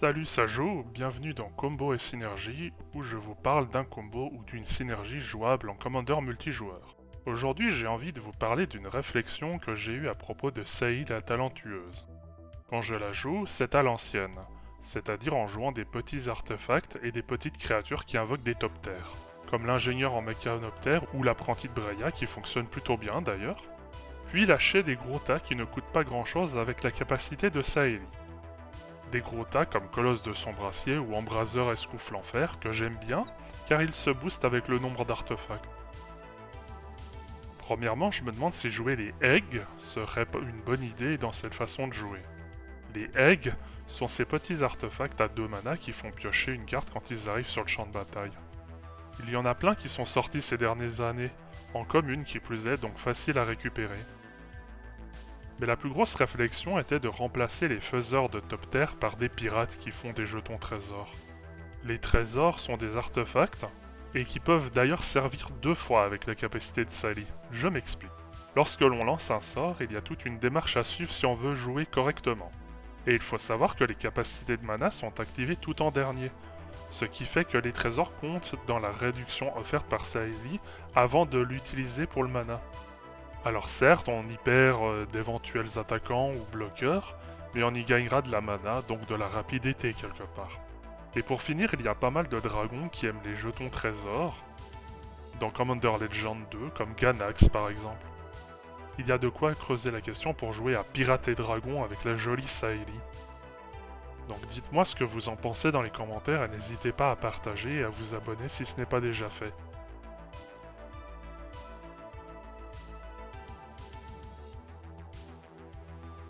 Salut Sajo, bienvenue dans Combo et Synergie, où je vous parle d'un combo ou d'une synergie jouable en Commander multijoueur. Aujourd'hui j'ai envie de vous parler d'une réflexion que j'ai eue à propos de Saï la talentueuse. Quand je la joue, c'est à l'ancienne, c'est-à-dire en jouant des petits artefacts et des petites créatures qui invoquent des toptères, comme l'ingénieur en mécanoptère ou l'apprenti de Breya qui fonctionne plutôt bien d'ailleurs, puis lâcher des gros tas qui ne coûtent pas grand chose avec la capacité de Saïli. Des gros tas comme Colosse de Sombracier ou Embraseur Escoufle Enfer que j'aime bien car ils se boostent avec le nombre d'artefacts. Premièrement, je me demande si jouer les Eggs serait une bonne idée dans cette façon de jouer. Les Eggs sont ces petits artefacts à 2 mana qui font piocher une carte quand ils arrivent sur le champ de bataille. Il y en a plein qui sont sortis ces dernières années, en commune qui plus est, donc facile à récupérer. Mais la plus grosse réflexion était de remplacer les faiseurs de top terre par des pirates qui font des jetons trésors. Les trésors sont des artefacts, et qui peuvent d'ailleurs servir 2 fois avec la capacité de Sally. Je m'explique. Lorsque l'on lance un sort, il y a toute une démarche à suivre si on veut jouer correctement. Et il faut savoir que les capacités de mana sont activées tout en dernier, ce qui fait que les trésors comptent dans la réduction offerte par Sally avant de l'utiliser pour le mana. Alors certes, on y perd d'éventuels attaquants ou bloqueurs, mais on y gagnera de la mana, donc de la rapidité quelque part. Et pour finir, il y a pas mal de dragons qui aiment les jetons trésors, dans Commander Legend 2, comme Ganax par exemple. Il y a de quoi creuser la question pour jouer à Pirate et Dragon avec la jolie Saïli. Donc dites-moi ce que vous en pensez dans les commentaires et n'hésitez pas à partager et à vous abonner si ce n'est pas déjà fait.